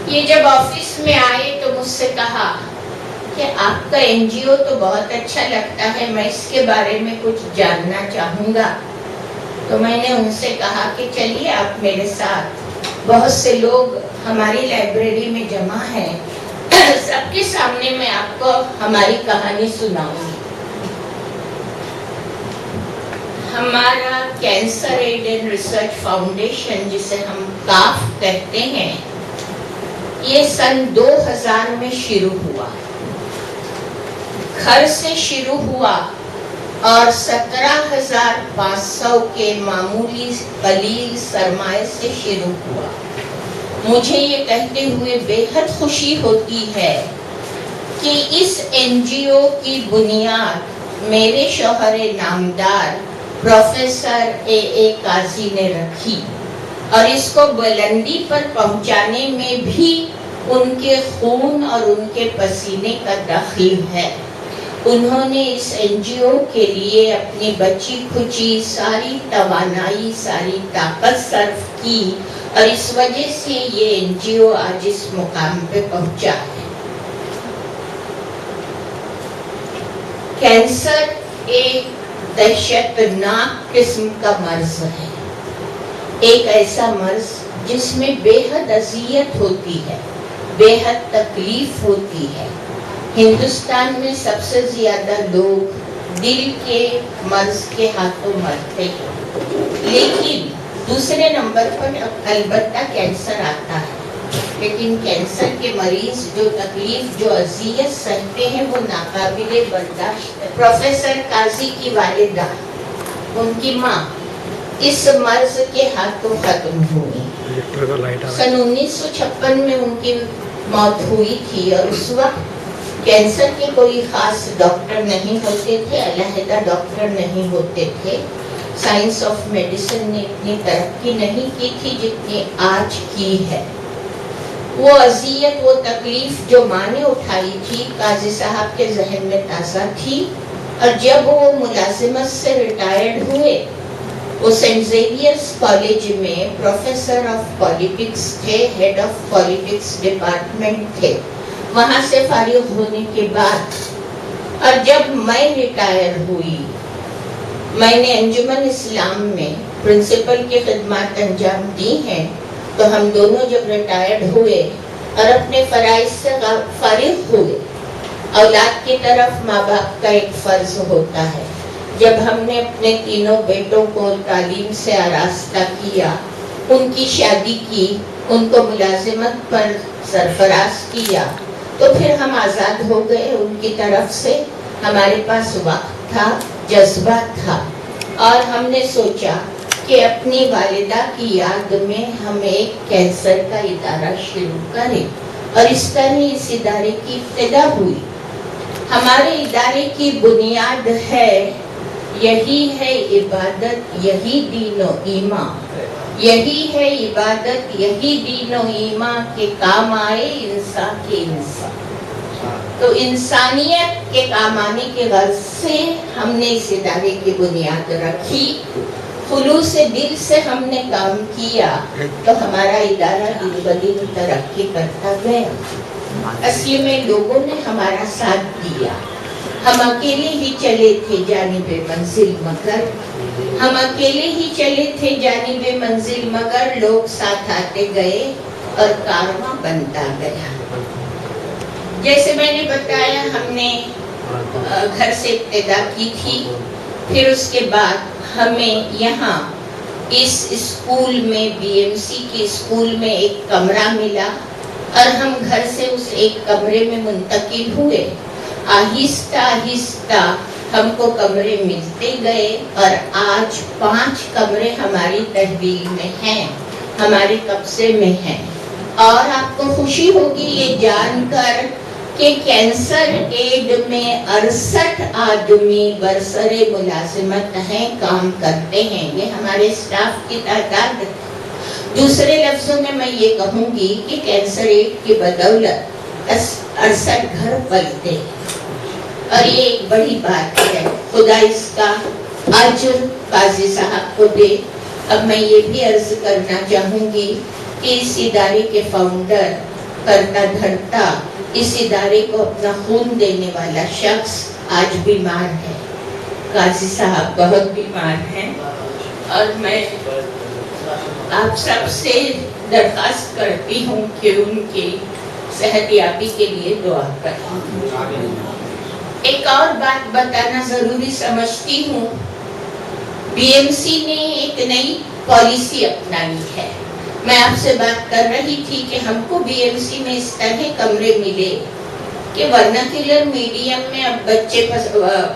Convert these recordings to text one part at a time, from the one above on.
ये जब ऑफिस में आए तो मुझसे कहा कि आपका एनजीओ तो बहुत अच्छा लगता है, मैं इसके बारे में कुछ जानना चाहूँगा। तो मैंने उनसे कहा कि चलिए आप मेरे साथ, बहुत से लोग हमारी लाइब्रेरी में जमा हैं, सबके सामने मैं आपको हमारी कहानी सुनाऊंगी। हमारा cancer aid and research foundation, जिसे हम काफ कहते हैं, ये सन 2000 में शुरू हुआ। घर से शुरू हुआ और 17,500 के मामूली कलील सरमाए से शुरू हुआ। मुझे ये कहते हुए बेहद खुशी होती है कि इस एनजीओ की बुनियाद मेरे शौहरे नामदार प्रोफेसर ए काजी ने रखी और इसको बुलंदी पर पहुंचाने में भी उनके खून और उनके पसीने का दखल है। उन्होंने इस एनजीओ के लिए अपनी बची खुची सारी तवानाई, सारी ताकत सर्व की और इस वजह से ये एनजीओ आज इस मुकाम पे पहुंचा है। कैंसर एक दहशतनाक किस्म का मर्ज है, एक ऐसा मर्ज जिसमें बेहद अजियत होती है, बेहद तकलीफ होती है। हिंदुस्तान में सबसे ज्यादा लोग दिल के मर्ज के हाथों मरते हैं, लेकिन दूसरे नंबर पर अलबत्ता कैंसर आता है। लेकिन कैंसर के मरीज जो तकलीफ, जो अजियत सहते हैं, वो नाकाबिले बर्दाश्त है। प्रोफेसर काजी की वालिदा, उनकी माँ इस मर्ज के हाथों खत्म हुई। सन 1956 में उनकी मौत हुई थी और उस वक्त कैंसर के कोई खास डॉक्टर नहीं होते थे, अलहदा डॉक्टर नहीं होते थे। साइंस ऑफ मेडिसिन ने इतनी तरक्की नहीं की थी जितनी आज की है। वो अजियत, वो तकलीफ जो माँ ने उठाई थी, काजी साहब के जहन में ताज़ा थी। और जब वो मुलाजिमत से रिटायर्ड हुए, वो सेंट जेवियर्स कॉलेज में प्रोफेसर ऑफ पॉलिटिक्स थे, हेड ऑफ पॉलिटिक्स डिपार्टमेंट थे। वहाँ से फारिग होने के बाद और जब मैं रिटायर हुई, मैंने अंजुमन इस्लाम में प्रिंसिपल की खिदमत अंजाम दी हैं। तो हम दोनों जब रिटायर्ड हुए और अपने फराइज से फारिग हुए, औलाद की तरफ माँ बाप का एक फर्ज होता है। जब हमने अपने तीनों बेटों को तालीम से आरास्ता किया, उनकी शादी की, उनको मुलाजिमत पर सरफराज किया, तो फिर हम आज़ाद हो गए उनकी तरफ से। हमारे पास वक्त था, जज्बा था और हमने सोचा कि अपनी वालिदा की याद में हम एक कैंसर का इदारा शुरू करें और इस तरह इस इदारे की इब्तिदा हुई। हमारे इदारे की बुनियाद है, यही है इबादत, यही दीनो ईमान, यही है इबादत, यही दीनो ईमान के काम आए इंसान के इंसान। तो इंसानियत के काम आने के गर्ज से हमने इस इदारे की बुनियाद रखी, खुलूस से दिल से हमने काम किया, तो हमारा इदारा दिन ब दिन तरक्की करता गया। असली में लोगों ने हमारा साथ दिया। हम अकेले ही चले थे जानिबे मंजिल मगर, हम अकेले ही चले थे जानिबे मंजिल मगर, लोग साथ आते गए और कारवां बनता गया। जैसे मैंने बताया, हमने घर से इब्तिदा की थी, फिर उसके बाद हमें यहाँ इस स्कूल में, बीएमसी के स्कूल में एक कमरा मिला और हम घर से उस एक कमरे में मुंतकिल हुए। आहिस्ता आहिस्ता हमको कमरे मिलते गए और आज 5 कमरे हमारी तहवील में हैं, हमारे कब्जे में हैं। और आपको खुशी होगी ये जानकर कि कैंसर एड में 68 आदमी बरसरे मुलाजिमत हैं, काम करते हैं। ये हमारे स्टाफ की तादाद है। दूसरे लफ्जों में मैं ये कहूँगी कि कैंसर एड की बदौलत 68 घर पलते हैं और ये एक बड़ी बात है। खुदा इसका अजर काजी साहब को दे। अब मैं ये भी अर्ज करना चाहूँगी कि इस इदारे के फाउंडर करता धरता इस इदारे को अपना खून देने वाला शख्स आज बीमार है। काजी साहब बहुत बीमार हैं और मैं आप सबसे दरखास्त करती हूँ कि उनकी सेहतयाबी के लिए दुआ करें। एक और बात बताना जरूरी समझती हूँ, बीएमसी ने एक नई पॉलिसी अपनाई है। मैं आपसे बात कर रही थी कि हमको बीएमसी में इस तरह कमरे मिले कि वर्नाक्युलर मीडियम में अब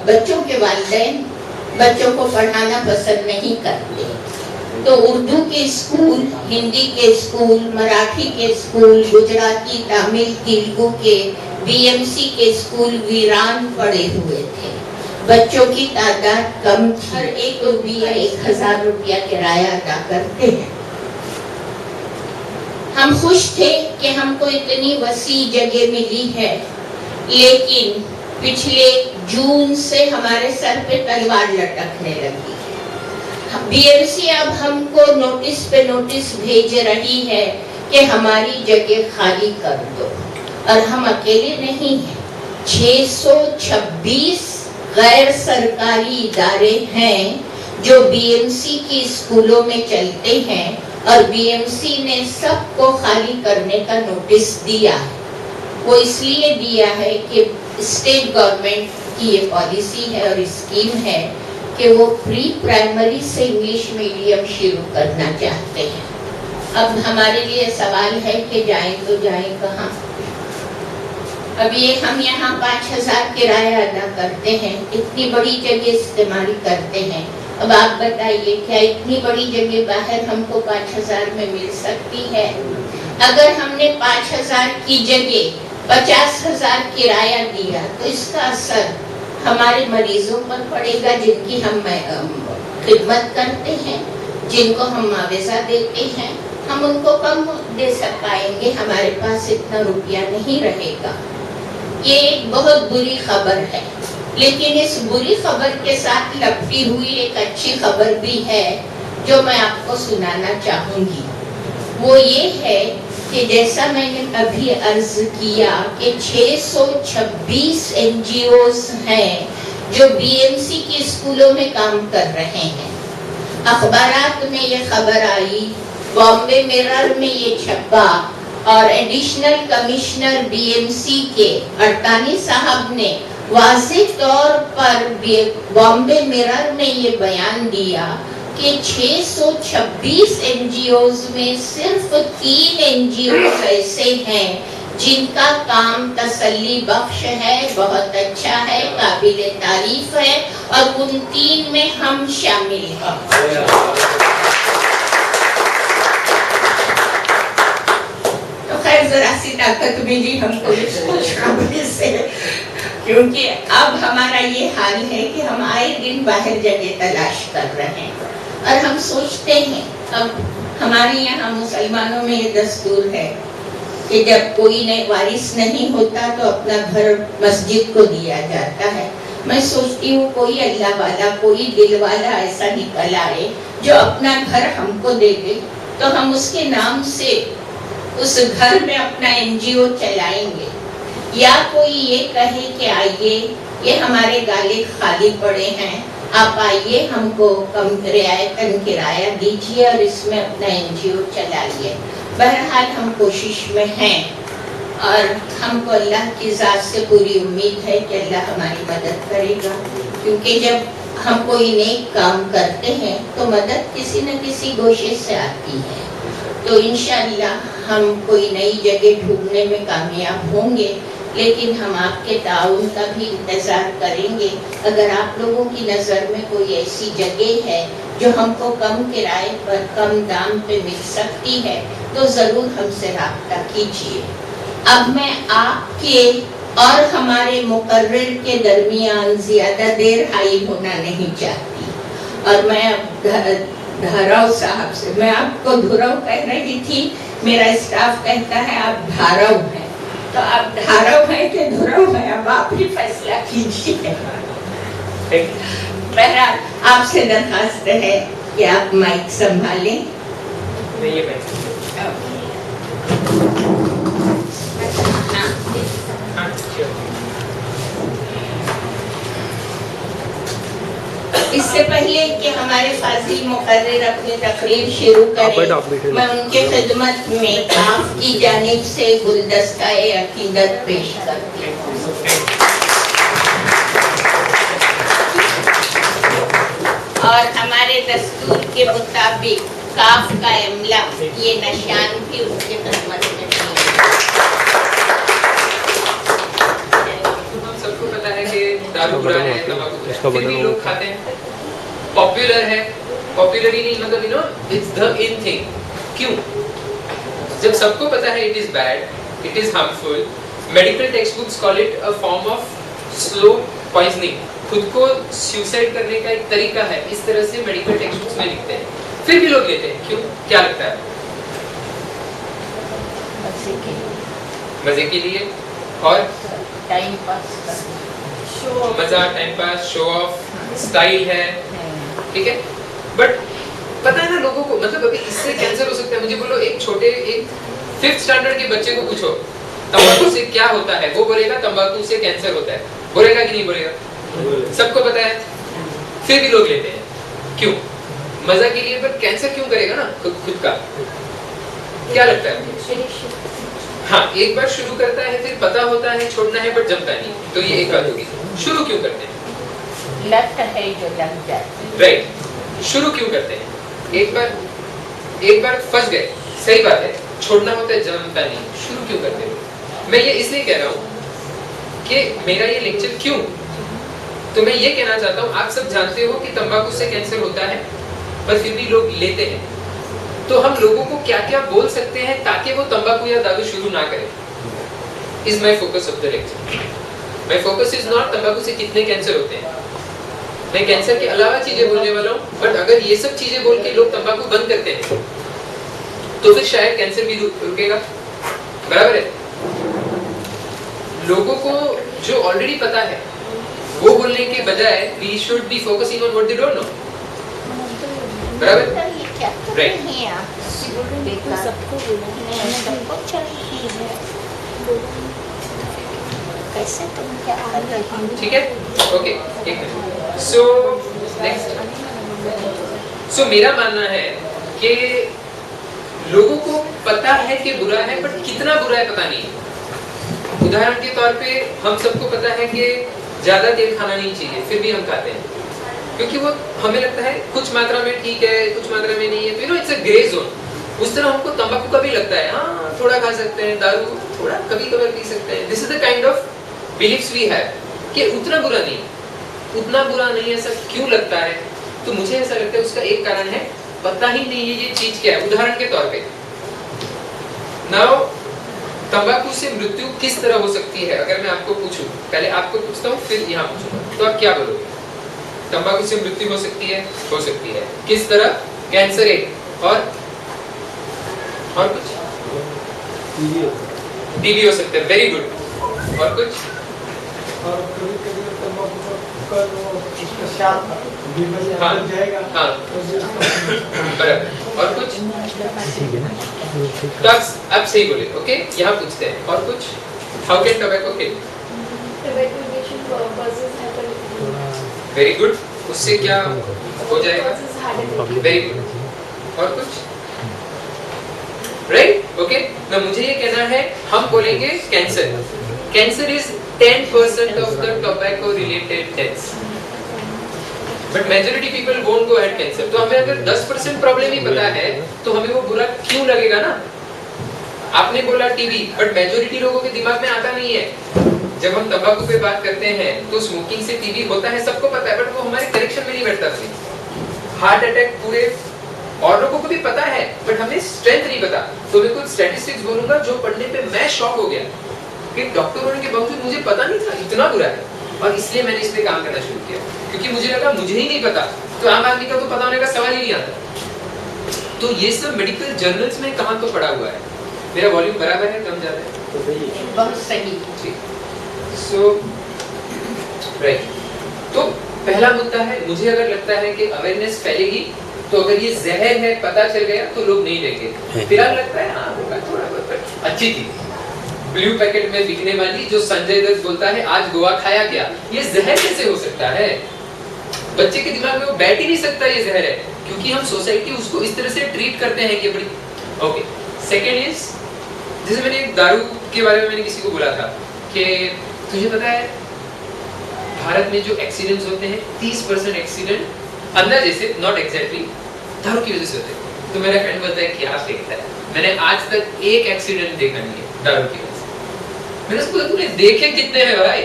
बच्चों के वालिदैन बच्चों को पढ़ाना पसंद नहीं करते, तो उर्दू के स्कूल, हिंदी के स्कूल, मराठी के स्कूल, गुजराती, तमिल, तेलुगु के बीएमसी के स्कूल वीरान पड़े हुए थे। बच्चों की तादाद कम थी। हर एक रुपया 1000 रुपया किराया अदा करते हैं। हम खुश थे कि हमको इतनी वसी जगह मिली है, लेकिन पिछले जून से हमारे सर पे तलवार लटकने लगी है। बीएमसी अब हमको नोटिस पे नोटिस भेज रही है कि हमारी जगह खाली कर दो, और हम अकेले नहीं हैं। 626 गैर सरकारी इदारे हैं जो बीएमसी की स्कूलों में चलते हैं, और बीएमसी ने सबको खाली करने का नोटिस दिया है। वो इसलिए दिया है कि स्टेट गवर्नमेंट की ये पॉलिसी है और स्कीम है कि वो प्री प्राइमरी से इंग्लिश मीडियम शुरू करना चाहते हैं। अब हमारे लिए सवाल है कि जाएं तो जाएं कहाँ। अब ये हम यहाँ 5000 किराया अदा करते हैं, इतनी बड़ी जगह इस्तेमाल करते हैं। अब आप बताइए, क्या इतनी बड़ी जगह बाहर हमको 5000 में मिल सकती है? अगर हमने 5000 की जगह 50,000 किराया दिया तो इसका असर हमारे मरीजों पर पड़ेगा, जिनकी हम खिदमत करते हैं, जिनको हम मुआवजा देते हैं। हम उनको कम दे पाएंगे, हमारे पास इतना रुपया नहीं रहेगा। ये एक बहुत बुरी खबर है, लेकिन इस बुरी खबर के साथ लपटी हुई एक अच्छी खबर भी है जो मैं आपको सुनाना चाहूंगी। वो ये है कि जैसा मैंने अभी अर्ज किया कि 626 एनजीओस हैं जो बीएमसी के स्कूलों में काम कर रहे हैं। अखबारात में ये खबर आई, बॉम्बे मिरर में ये छपा, और एडिशनल कमिश्नर बीएमसी के अड़तानी साहब ने वाज़ेह तौर पर बॉम्बे मिरर में ये बयान दिया कि 626 एनजीओज में सिर्फ 3 एनजीओ ऐसे हैं जिनका काम तसल्ली बख्श है, बहुत अच्छा है, काबिल तारीफ है, और उन 3 में हम शामिल हैं। तो खैर जरा सी ताकत मिली हमको इस खुशखबरी से, क्योंकि अब हमारा ये हाल है कि हम आए दिन बाहर जगह तलाश कर रहे हैं, और हम सोचते हैं, अब हमारे यहाँ मुसलमानों में ये दस्तूर है कि जब कोई वारिस नहीं होता तो अपना घर मस्जिद को दिया जाता है। मैं सोचती हूँ कोई अल्लाह वाला, कोई दिल वाला ऐसा निकल आए जो अपना घर हमको दे दे, तो हम उसके नाम से उस घर में अपना एनजीओ चलाएंगे। या कोई ये कहे कि आइए, ये हमारे गाले खाली पड़े हैं, आप आइए, हमको कम रियायतन किराया दीजिए और इसमें अपना एनजीओ चलाइए। बहरहाल हम कोशिश में हैं, और हमको अल्लाह की ज़ात से पूरी उम्मीद है कि अल्लाह हमारी मदद करेगा, क्योंकि जब हम कोई नेक काम करते हैं तो मदद किसी न किसी गोशे से आती है। तो इंशाअल्लाह हम कोई नई जगह ढूंढने में कामयाब होंगे, लेकिन हम आपके ताउन का भी इंतज़ार करेंगे। अगर आप लोगों की नज़र में कोई ऐसी जगह है जो हमको कम किराए पर, कम दाम पे मिल सकती है, तो ज़रूर हमसे राब्ता कीजिए। अब मैं आपके और हमारे मुकर्रर के दरमियान ज़्यादा देर हाइल होना नहीं चाहती, और मैं अब धाराव साहब से, मैं आपको धुरव कह रही थी, मेरा स्टाफ कहता है आप धाराव हैं, तो आप धाराव हैं कि धुरव हैं, अब आप ही फैसला कीजिए। बहरहाल आपसे दरखास्त है कि आप माइक संभालें। इससे पहले कि हमारे फाजिल मुकर्रिर अपनी तकरीर शुरू करें, मैं उनके खिदमत में काफ की जानिब से गुलदस्ता-ए अकीदत पेश करती हूँ। और हमारे दस्तूर के मुताबिक काफ का इमला ये निशान भी उनके खिदमत में दारू बुरा है, तंबाकू फिर भी लोग खाते हैं, पॉपुलर है, पॉपुलर ही नहीं मतलब इट्स द इन थिंग। क्यों? जब सबको पता है it is bad, it is harmful, medical text books call it a form of slow poisoning, खुद को सुसाइड करने का एक तरीका है, इस तरह से मेडिकल टेक्स्ट बुक्स में लिखते हैं, फिर भी लोग लेते हैं। क्यों? क्या लगता है? मजे के लिए और टाइम पास, मजा, time pass, show off, style है, ठीक है। बट पता है ना लोगों को, मतलब अभी इससे कैंसर हो सकता है। मुझे बोलो एक 5th स्टैंडर्ड के बच्चे को पूछो तंबाकू से क्या होता है, वो बोलेगा तंबाकू से कैंसर होता है। बोलेगा कि नहीं बोलेगा? सबको पता है, फिर भी लोग लेते हैं। क्यों? मजा के लिए। पर कैंसर क्यों करेगा ना खुद का? क्या लगता है? हाँ, एक बार शुरू करता है, फिर पता होता है छोड़ना है, बट जमता नहीं। तो ये एक बात होगी। शुरू क्यों करते हैं? लत है जो लग जाती है। राइट। शुरू क्यों करते हैं? एक बार फंस गए, सही बात है, छोड़ना होता है, जमता नहीं। शुरू क्यों करते हैं? मैं ये इसलिए कह रहा हूँ कि मेरा ये लेक्चर क्यों, तो मैं ये कहना चाहता हूँ, आप सब जानते हो कि तंबाकू से कैंसर होता है, पर फिर भी लोग लेते हैं। तो हम लोगों को क्या क्या बोल सकते हैं ताकि वो तंबाकू या दारू शुरू ना करें, is my focus of the lecture. My focus is not तंबाकू से कितने कैंसर होते हैं, मैं कैंसर के अलावा चीजें बोलने वाला हूँ। बट अगर ये सब चीजें बोल के लोग तंबाकू बंद करते हैं तो फिर शायद कैंसर भी रुकेगा। बराबर है? लोगों को जो ऑलरेडी पता है वो बोलने के बजाय we should be focusing on what they don't know. बराबर? राइट। सबको कैसे तुम क्या कर रही हो? ठीक है, ओके, एक मिनट। सो नेक्स्ट, सो मेरा मानना है कि लोगों को पता है कि बुरा है, बट कितना बुरा है पता नहीं। उदाहरण के तौर पे हम सबको पता है कि ज्यादा तेल खाना नहीं चाहिए, फिर भी हम खाते हैं क्योंकि वो हमें लगता है कुछ मात्रा में ठीक है, कुछ मात्रा में नहीं है। तो इट्स अ ग्रे जोन। उस तरह हमको तंबाकू का भी लगता है, हाँ थोड़ा खा सकते हैं, दारू थोड़ा कभी कभार पी सकते हैं। This is the kind of beliefs we have कि उतना बुरा नहीं, उतना बुरा नहीं। ऐसा क्यों लगता है? तो मुझे ऐसा लगता है उसका एक कारण है, पता ही नहीं है ये चीज क्या है। उदाहरण के तौर पे नाउ तंबाकू से मृत्यु किस तरह हो सकती है? अगर मैं आपको पूछूं, पहले आपको पूछता हूँ फिर यहाँ पूछूंगा, तो आप क्या बोलोगे? तंबाकू से मृत्यु हो सकती है? हो सकती है। किस तरह? कैंसर एक, और कुछ? टीबी हो सकता है। Very good. और कुछ? हाँ, हाँ, बराबर। और कुछ? तो आप सही बोले। ओके, यहाँ पूछते हैं और कुछ? How can tobacco kill? Very good. उससे क्या हो जाएगा? Very good. और कुछ? Right, okay. ना मुझे ये कहना है, हम बोलेंगे cancer. Cancer is 10% of the tobacco related deaths, but majority people won't go at cancer. तो हमें अगर 10% प्रॉब्लम ही पता है तो हमें वो बुरा क्यों लगेगा ना? आपने बोला टीबी, बट मेजॉरिटी लोगों के दिमाग में आता नहीं है। जब हम तंबाकू पे बात करते हैं तो स्मोकिंग से टीबी होता है, सबको पता है, बट वो हमारे कनेक्शन में नहीं बैठता। हार्ट अटैक पूरे और लोगों को भी पता है, बट हमें स्ट्रेंथ नहीं पता। तो मैं कुछ स्टैटिस्टिक्स बोलूंगा जो पढ़ने पे मैं शॉक हो गया कि डॉक्टर होने के बावजूद मुझे पता नहीं था इतना बुरा है, और इसलिए मैंने इस पे काम करना शुरू किया क्योंकि मुझे लगा मुझे ही नहीं पता, तो आम आदमी का तो पता होने का सवाल ही नहीं आता। तो ये सब मेडिकल जर्नल्स में कहाँ तो पढ़ा हुआ है। मेरा वॉल्यूम बराबर है, कम ज्यादा है? बहुत सही। ठीक। सो राइट, तो पहला मुद्दा है, मुझे अगर लगता है कि अवेयरनेस फैलेगी तो अगर ये जहर है पता चल गया तो लोग नहीं लेंगे। फिलहाल लगता है हाँ होगा थोड़ा बहुत अच्छी थी। ब्लू पैकेट में बिकने वाली जो संजय दत्त बोलता है आज गोवा खाया गया, ये जहर कैसे हो सकता है? बच्चे के दिमाग में वो बैठ ही नहीं सकता ये जहर है, क्योंकि हम सोसाइटी उसको इस तरह से ट्रीट करते हैं कि बड़ी ओके। सेकेंड इज, जैसे मैंने एक दारू के बारे में मैंने किसी को बोला था कि तुझे पता है भारत में जो एक्सीडेंट्स होते हैं 30% एक्सीडेंट अंदाजे से, नॉट एग्जैक्टली, दारू की वजह से होते हैं। तो मेरा फ्रेंड बोलता है क्या फेंकता है, मैंने आज तक एक एक्सीडेंट देखा नहीं है दारू की वजह से। मैंने उसको तूने देखे कितने हैं भाई?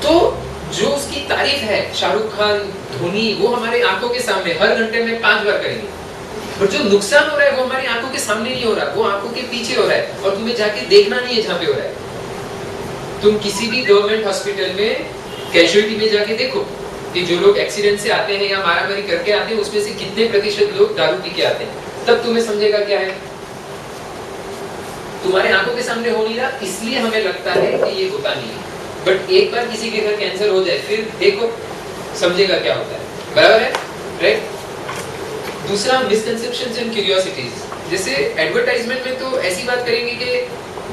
तो जो उसकी तारीफ है शाहरुख खान, धोनी, वो हमारे आंखों के सामने हर घंटे में 5 बार करेंगे, पर जो नुकसान हो रहा है वो हमारी आंखों के सामने नहीं हो रहा, वो आंखों के पीछे हो रहा है और तुम्हें जाके देखना नहीं है जहां पे हो रहा है। तुम किसी भी गवर्नमेंट हॉस्पिटल में कैजुअलिटी में जाके देखो कि जो लोग एक्सीडेंट से आते हैं या मारामारी करके आते हैं उसमें से कितने प्रतिशत लोग दारू पी के आते हैं, तब तुम्हें समझेगा क्या है। तुम्हारे आंखों के सामने हो नहीं रहा, इसलिए हमें लगता है कि ये होता नहीं है, बट एक बार किसी के घर कैंसर हो जाए फिर देखो समझेगा क्या होता है। बराबर है, राइट। दूसरा, मिसकंसेप्शंस एंड क्यूरियोसिटीज। जैसे एडवर्टाइजमेंट में तो ऐसी बात करेंगे कि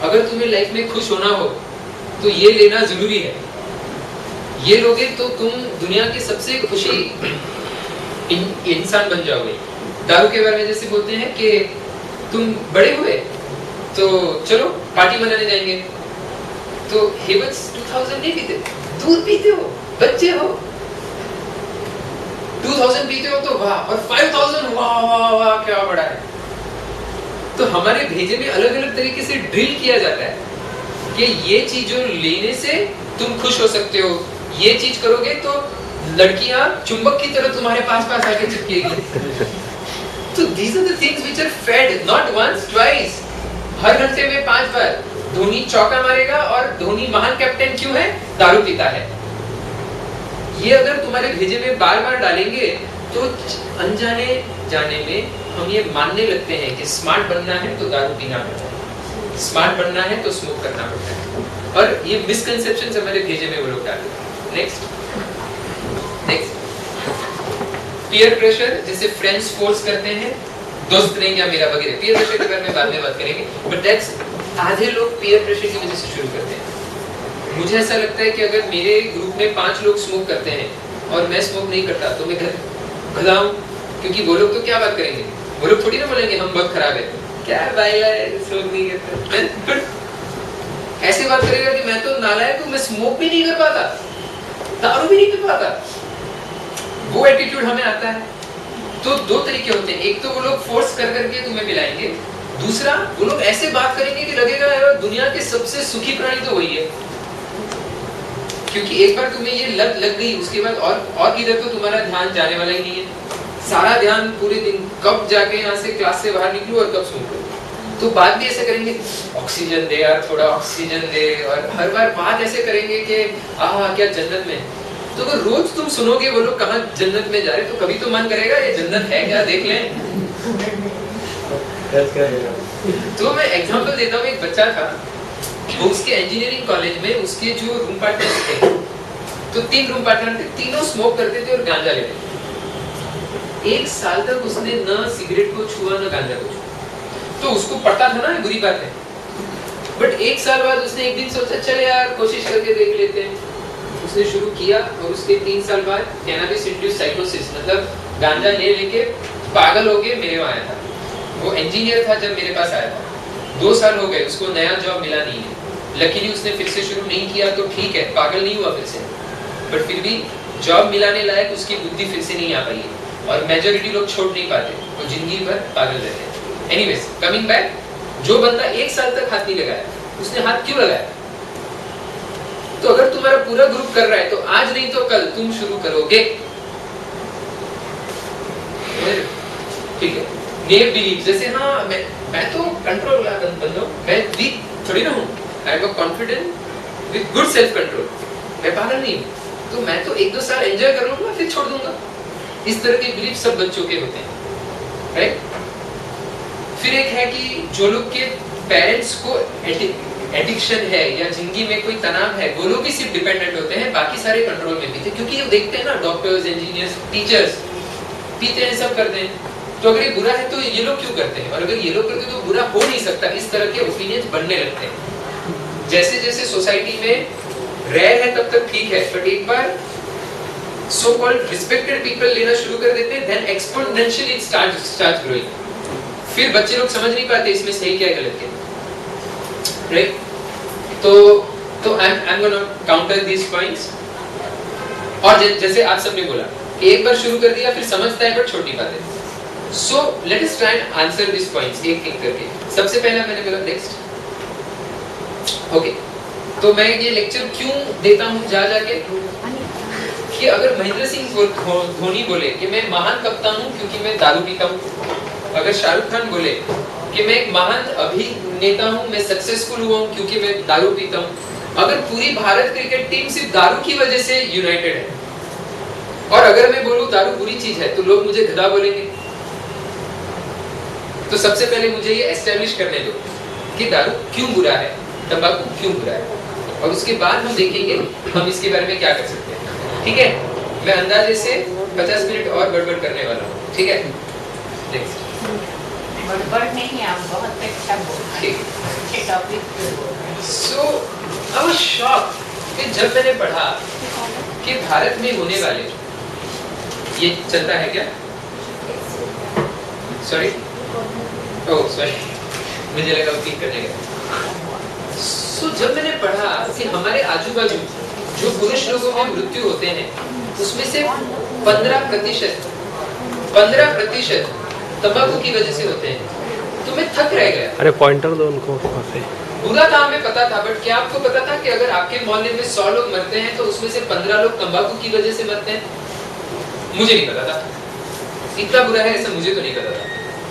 अगर तुम्हें लाइफ में खुश होना हो तो ये लेना जरूरी है, ये लोगे तो तुम दुनिया के सबसे खुशी इंसान बन जाओगे। दारू के बारे में जैसे बोलते हैं कि तुम बड़े हुए तो चलो पार्टी मनाने जाएंगे, तो हेवंस 2000 नहीं पीते, दूध पीते हो, बच्चे हो, 2000 पीते हो तो वाह, और 5000 वाह वाह वाह क्या बड़ा है। तो हमारे भेजे में अलग अलग तरीके से ड्रिल किया जाता है कि ये चीजों लेने से तुम खुश हो सकते हो, ये चीज करोगे तो लड़कियां चुंबक की तरह तुम्हारे पास आके चिपकेगी। तो these are the things which are fed not once twice, हर घंटे में 5 बार। धोनी चौका मारेगा और धोनी महान कैप्टन क्यों है? दारू पीता है। ये अगर तुम्हारे भेजे में बार बार डालेंगे तो अनजाने जाने में हम ये मानने लगते हैं कि स्मार्ट बनना है तो दारू पीना पड़ता है, स्मार्ट बनना है तो स्मोक करना पड़ता है, और ये मिसकंसेप्शंस हमारे भेजे में वो लोग डालते हैं। नेक्स्ट पीयर प्रेशर, जैसे फ्रेंड्स फोर्स करते हैं दोस्त नहीं क्या मेरा वगैरह। पीयर प्रेशर के बारे में बाद में बात करेंगे, बट दैट्स आधे लोग पीयर प्रेशर की वजह से शुरू करते हैं। मुझे ऐसा लगता है कि अगर मेरे ग्रुप में 5 लोग स्मोक करते हैं और मैं स्मोक नहीं करता तो मैं घबराऊं, क्योंकि वो लोग तो क्या बात करेंगे, वो लोग थोड़ी ना बोलेंगे हम बहुत खराब है, क्या है भाई स्मोक नहीं करता, ऐसे बात करेगा कि मैं तो नालायक हूं, मैं स्मोक भी नहीं कर पाता, दारू भी नहीं पी पाता। वो एटीट्यूड हमें आता है। तो 2 तरीके होते हैं, एक तो वो लोग फोर्स कर करके तुम्हें मिलाएंगे, दूसरा वो लोग ऐसे बात करेंगे कि लगेगा यार दुनिया के सबसे सुखी प्राणी तो वही है, क्योंकि एक बार तुम्हें ये लत लग गई उसके बाद और इधर तो तुम्हारा ध्यान जाने वाला ही नहीं है। सारा ध्यान पूरे दिन कब जाके यहाँ से क्लास से बाहर निकलूं और कब सोऊं। तो बात भी ऐसे करेंगे, ऑक्सीजन दे यार, थोड़ा ऑक्सीजन दे, और हर बार बात ऐसे करेंगे कि आहा क्या जन्नत में। तो अगर रोज तुम सुनोगे वो लोग कहाँ जन्नत में जा रहे, तो कभी तो मन करेगा ये जन्नत है क्या, देख लें। तो मैं एग्जांपल देता हूँ, एक बच्चा था, वो उसके इंजीनियरिंग कॉलेज में उसके जो रूम पार्टनर थे, तो 3 रूम पार्टनर थे, तीनों स्मोक करते थे और गांजा लेते थे। 1 साल तक उसने न सिगरेट को छुआ न गांजा को छुआ, तो उसको पता था ना बुरी बात है, बट 1 साल बाद उसने एक दिन सोचा चल यार कोशिश करके देख लेते हैं। उसने शुरू किया और उसके 3 साल बाद कैनबिस इंड्यूस्ड साइकोसिस, मतलब गांजा ले लेके पागल हो गए। मेरे वहां आया था, वो इंजीनियर था जब मेरे पास आया था, 2 साल हो गए, उसको नया जॉब मिला नहीं है। लकीली उसने फिर से शुरू नहीं किया तो ठीक है, पागल नहीं हुआ फिर से, बट फिर भी जॉब मिलाने लायक उसकी बुद्धि फिर से नहीं आ पाई है, और मेजॉरिटी लोग छोड़ नहीं पाते, वो जिंदगी भर पागल रहते हैं। एनीवेज कमिंग बैक, जो बंदा 1 साल तक हाथ नहीं लगाया, उसने हाथ क्यों लगाया? तो अगर तुम्हारा पूरा ग्रुप कर रहा है तो आज नहीं तो कल तुम शुरू करोगे, ठीक है। नेव बिलीव, जैसे हाँ मैं तो कंट्रोल वाला बंदा हूं, मैं वीक थोड़ी ना हूं, I am confident with good self control, मैं पागल नहीं हूं, तो मैं तो 1-2 साल एंजॉय कर लूंगा फिर छोड़ दूंगा। इस तरह के बिलीफ सब बच्चों के होते हैं, राइट। फिर एक है कि जो लोग के पेरेंट्स को एडिक्शन है या जिंदगी में कोई तनाव है, वो लोग ही सिर्फ डिपेंडेंट होते हैं, बाकी सारे कंट्रोल में पीते, क्योंकि वो देखते हैं ना डॉक्टर्स, इंजीनियर्स, टीचर्स पीते हैं, सब करते हैं, तो अगर ये बुरा है तो ये लोग क्यों करते हैं, और अगर ये लोग करते हैं तो बुरा हो नहीं सकता। इस तरह के ओपिनियंस बनने लगते हैं। जैसे जैसे सोसाइटी में रेयर है तब तक ठीक है, बट एक बार so called respected people लेना शुरू कर देते हैं, then exponentially it starts growing. फिर बच्चे लोग समझ नहीं पाते इसमें सही क्या है गलत क्या है, right? तो I'm gonna counter these points. और जैसे आप सबने बोला कि एक बार शुरू कर दिया फिर समझता है पर छोड़ नहीं पाते. So let us try and answer these points एक एक करके. सबसे पहला मैंने बोला next. Okay. तो मैं ये लेक्चर क्यों देता हूँ जाके कि अगर महेंद्र सिंह धोनी बोले कि मैं महान कप्तान हूँ क्योंकि मैं दारू पीता हूँ, अगर शाहरुख खान बोले कि मैं एक महान अभिनेता हूँ, मैं सक्सेसफुल हुआ हूँ क्योंकि मैं दारू पीता हूँ, अगर पूरी भारत क्रिकेट टीम सिर्फ दारू की वजह से यूनाइटेड है, और अगर मैं बोलूँ दारू बुरी चीज है तो लोग मुझे गधा बोलेंगे. तो सबसे पहले मुझे ये एस्टेब्लिश करने दो कि दारू क्यों बुरा है, तंबाकू क्यों बुरा है, और उसके बाद हम देखेंगे हम इसके बारे में क्या कर सकते हैं. ठीक है, मैं अंदाजे से 50 मिनट और बड़बड़ करने वाला हूँ. ठीक है, नेक्स्ट. बड़बड़ नहीं, आप बहुत अच्छा बोल रहे हैं, अच्छे टॉपिक पे बोल रहे हैं. So I was shocked कि जब मैंने पढ़ा कि भारत में होने वाले, ये चलता है क्या? सॉरी, ओह सॉरी, मुझे लगा वो ठीक करने गया. So जब मैंने पढ़ा कि हमारे आजू बाजू जो पुरुष लोगों में मृत्यु होते हैं उसमें से 15% तंबाकू की वजह से होते हैं, तो मैं थक रह गया. अरे पॉइंटर दो उनको. बुरा था हमें पता था, बट क्या आपको पता था कि अगर आपके मोहल्ले में 100 लोग मरते हैं तो उसमें से 15 लोग तंबाकू की वजह से मरते हैं? मुझे नहीं पता था. इतना बुरा है ऐसा मुझे तो नहीं पता था,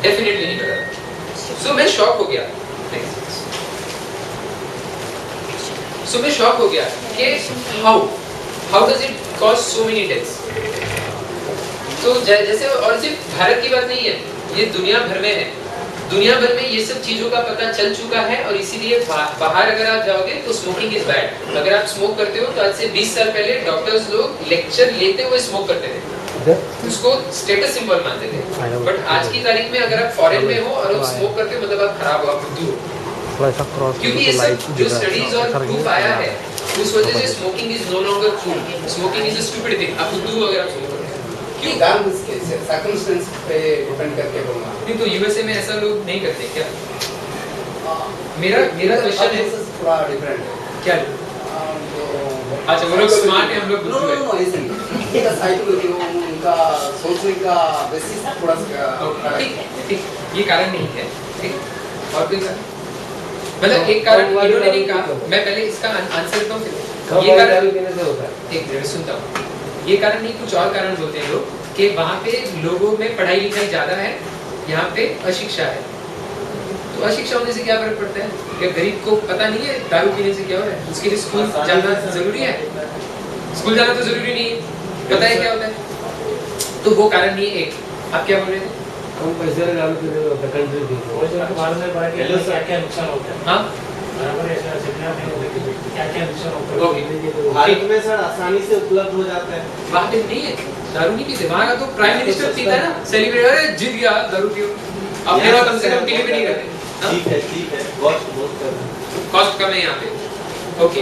डेफिनेटली नहीं पता था. सो मैं शॉक हो गया. सो मैं शॉक हो गया कि how does it cause so many deaths. तो जैसे, और सिर्फ भारत की बात नहीं है, ये दुनिया भर में है. दुनिया भर में ये सब चीजों का पता चल चुका है, और इसीलिए बाहर अगर आप जाओगे तो स्मोकिंग इज बैड. अगर आप स्मोक करते हो तो आज से 20 साल पहले डॉक्टर्स लोग लेक्चर लेते हुए स्मोक करते थे, उसको स्टेटस सिंबल मानते थे. बट आज की तारीख में अगर आप फॉरेन में हो और आप स्मोक करते हो मतलब आप खराब हो, आप बुद्धू हो. क्योंकि ये सब जो स्टडीज और प्रूफ आया है उस वजह से smoking is no longer cool, smoking is a stupid thing. आप बुद्धू हो अगर आप स्मोक करते हो. क्यों? सर्कमस्टेंस पे डिपेंड करके बोलूंगा. नहीं तो यूएसए में ऐसा लोग नहीं करते क्या? मेरा क्वेश्चन है थोड़ा डिफरेंट है. क्या? अच्छा, वो लोग स्मार्ट है, हम लोग बुद्धू हैं. नो ऐसे नहीं. उनका साइकोलॉजी, उनका सोचने का बेसिस थोड़ा सा ठीक, ये कारण नहीं है. ठीक, और कोई कारण? मतलब एक कारण इन्होंने नहीं कहा, मैं पहले इसका आंसर दूं फिर. ये कारण एक मिनट सुनता हूँ. ये कारण नहीं, कुछ और कारण बोलते हैं लोग कि वहाँ पे लोगों में पढ़ाई लिखाई ज्यादा है, यहाँ पे अशिक्षा है. तो अशिक्षा होने से क्या फर्क पड़ता है? क्या गरीब को पता नहीं है दारू पीने से क्या हो रहा है? उसके लिए स्कूल जाना जरूरी है? स्कूल जाना तो जरूरी नहीं है, पता है क्या होता है? तो वो कारण नहीं है. एक आप क्या बोल रहे थे? हम पैसे दारू पीने होता कंट्री भी क्या नुकसान होता है? हाँ, क्या नुकसान होता है? ओके. भारत में सर आसानी से उपलब्ध हो जाता है. वहाँ पे नहीं है, दारू नहीं पीते. वहाँ का तो प्राइम मिनिस्टर पीता है ना, सेलिब्रेट, अरे जीत गया दारू पियो. अपने वहाँ कम से कम टीवी पे नहीं करते. ठीक है, कॉस्ट कम है यहाँ पे. ओके,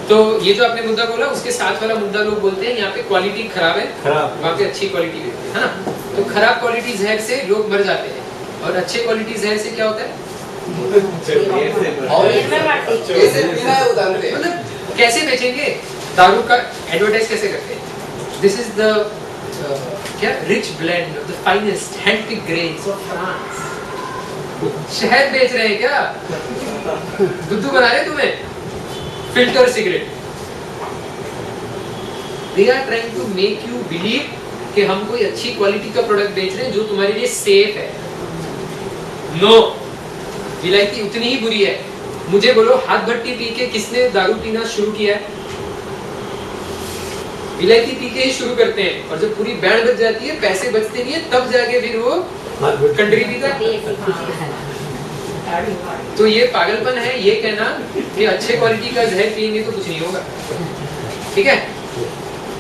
तो ये जो आपने मुद्दा बोला उसके साथ वाला मुद्दा लोग बोलते हैं यहाँ पे क्वालिटी खराब है, वहाँ पे अच्छी क्वालिटी देते हैं, है ना? तो खराब क्वालिटी जहर से लोग मर जाते हैं, और अच्छे क्वालिटी जहर से क्या होता है? और कैसे पीना है उदाहरण दे. मतलब कैसे बेचेंगे दारू का एडवर्टाइज कैसे करते हैं? दिस इज द क्या rich blend of the finest hand pick grains of France. शहद बेच रहे हैं क्या? बुद्धू बना रहे तुम्हें? Filter cigarette. They are trying to make you believe कि हम कोई अच्छी क्वालिटी का प्रोडक्ट बेच रहे हैं जो तुम्हारे लिए सेफ है. नो, विलायती उतनी ही बुरी है. मुझे बोलो, हाथ भट्टी पी के किसने दारू पीना शुरू किया है? विलायती पी के ही शुरू करते हैं, और जब पूरी बैंड बज जाती है, पैसे बचते नहीं है, तब जाके फिर वो कंट्री पीता है. तो ये पागलपन है ये कहना कि अच्छे क्वालिटी का जहर पिएंगे तो कुछ नहीं होगा. ठीक है?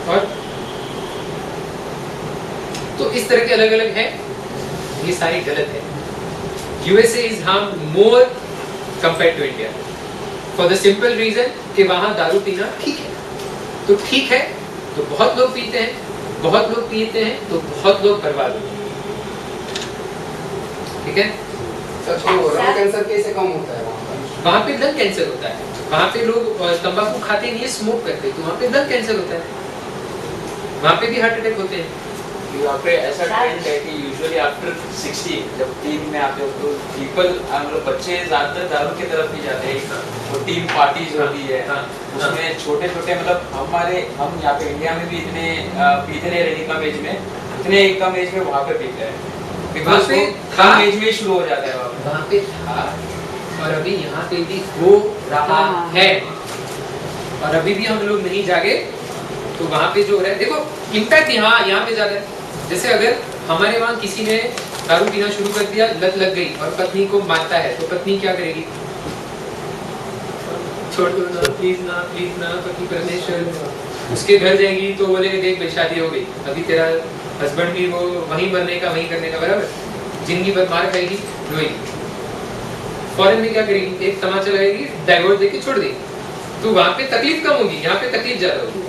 और तो इस तरह के अलग अलग है, ये सारी गलत है. USA is harm more compare to India for the simple reason कि वहां दारू पीना ठीक है. तो ठीक है, तो बहुत लोग पीते हैं, बहुत लोग पीते हैं तो बहुत लोग बर्बाद होते हैं। ठीक है, सर तो लंग कैंसर कैसे कम होता है वहाँ पर? वहाँ पे लंग कैंसर होता है, वहाँ पे लोग तंबाकू खाते नहीं है, स्मोक करते, तो वहाँ पे लंग कैंसर होता है, वहाँ पे भी हार्ट अटैक होते हैं। यहाँ पे ऐसा ट्रेंड है कि यूजुअली आफ्टर 60 जब टीन में आते हो तो पीपल मतलब बच्चे ज्यादातर दारू की तरफ ही जाते हैं। तो टीन पार्टीज होती है, उसमें छोटे छोटे मतलब हम यहाँ पे इंडिया में भी इतने पीते नहीं रहे कम एज में, इतने कम एज में वहाँ पे पीते हैं बिकॉज पे कम एज में शुरू हो जाता है वहाँ पे था और अभी यहाँ पे भी हो रहा है, और अभी भी हम लोग नहीं जागे तो वहाँ पे जो हो रहा है, देखो इम्पैक्ट यहाँ पे ज्यादा है। जैसे अगर हमारे वहाँ किसी ने दारू पीना शुरू कर दिया, लत लग गई और पत्नी को मारता है तो पत्नी क्या करेगी? छोड़ दो ना, प्लीज ना पति परमेश्वर। उसके घर जाएगी तो बोलेगा देख भाई शादी हो गई, अभी तेरा हस्बैंड भी वो वहीं मरने का वहीं करने का, बराबर, जिंदगी भर मार खाएगी, रोएगी। फॉरेन में क्या करेगी? एक तमाचा लगाएगी, डाइवोर्स देके छोड़ देगी, तो वहाँ पे तकलीफ कम होगी, यहाँ पे तकलीफ ज्यादा होगी।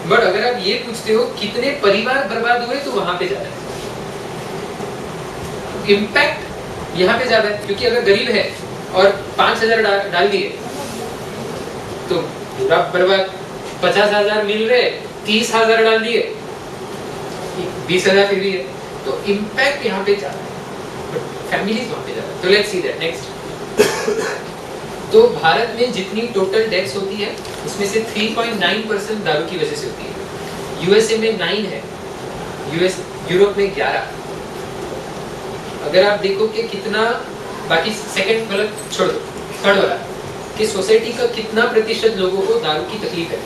बट अगर आप ये पूछते हो कितने परिवार बर्बाद हुए, तो वहां पे ज्यादा है, इम्पैक्ट यहाँ पे ज्यादा है। क्योंकि अगर गरीब है और 5,000 डाल दिए तो पूरा बर्बाद, 50,000 मिल रहे, 30,000 डाल दिए, 20,000 फिर भी है, तो इम्पैक्ट यहाँ पे ज्यादा है, फैमिलीज वहां पे ज्यादा है। तो लेट्स सी दैट नेक्स्ट। तो भारत में जितनी टोटल डेथ्स होती है उसमें से 3.9% दारू की वजह से होती है। यूएसए में 9 है, यूरोप में 11। अगर आप देखो कि कितना, बाकी सेकंड मतलब छोड़ दो, थर्ड वाला कि सोसाइटी का कितना प्रतिशत लोगों को दारू की तकलीफ है,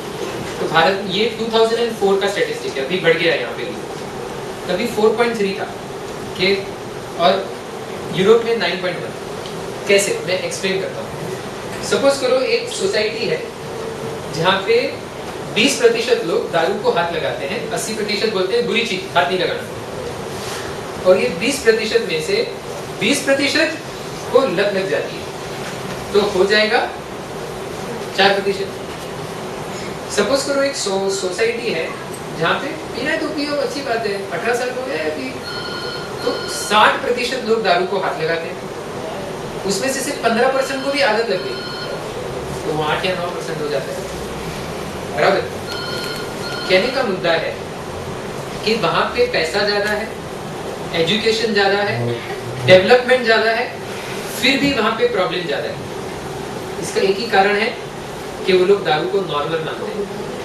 तो भारत, ये 2004 का स्टैटिस्टिक है, अभी बढ़ गया है यहाँ पे, तभी 4.3 था कि, और यूरोप में 9.1। कैसे? मैं एक्सप्लेन करता हूँ। सपोज करो एक सोसाइटी है जहाँ पे 20% लोग दारू को हाथ लगाते हैं, 80% बोलते हैं बुरी चीज, हाथ नहीं लगाना, और ये 20% में से 20% को लत लग जाती है, तो हो जाएगा 4%। सपोज करो एक सोसाइटी है जहाँ पे पीना तो पियो, अच्छी बात है, 18 साल हो गया अभी, तो 60% लोग दारू को हाथ लगाते हैं, उसमें से सिर्फ 15% को भी आदत लग गई, तो 8 या 9% हो जाता है, बराबर। कहने का मुद्दा है कि वहां पे पैसा ज्यादा है, एजुकेशन ज्यादा है, डेवलपमेंट ज्यादा है, फिर भी वहां पे प्रॉब्लम ज्यादा है। इसका एक ही कारण है कि वो लोग दारू को नॉर्मल मानते हैं।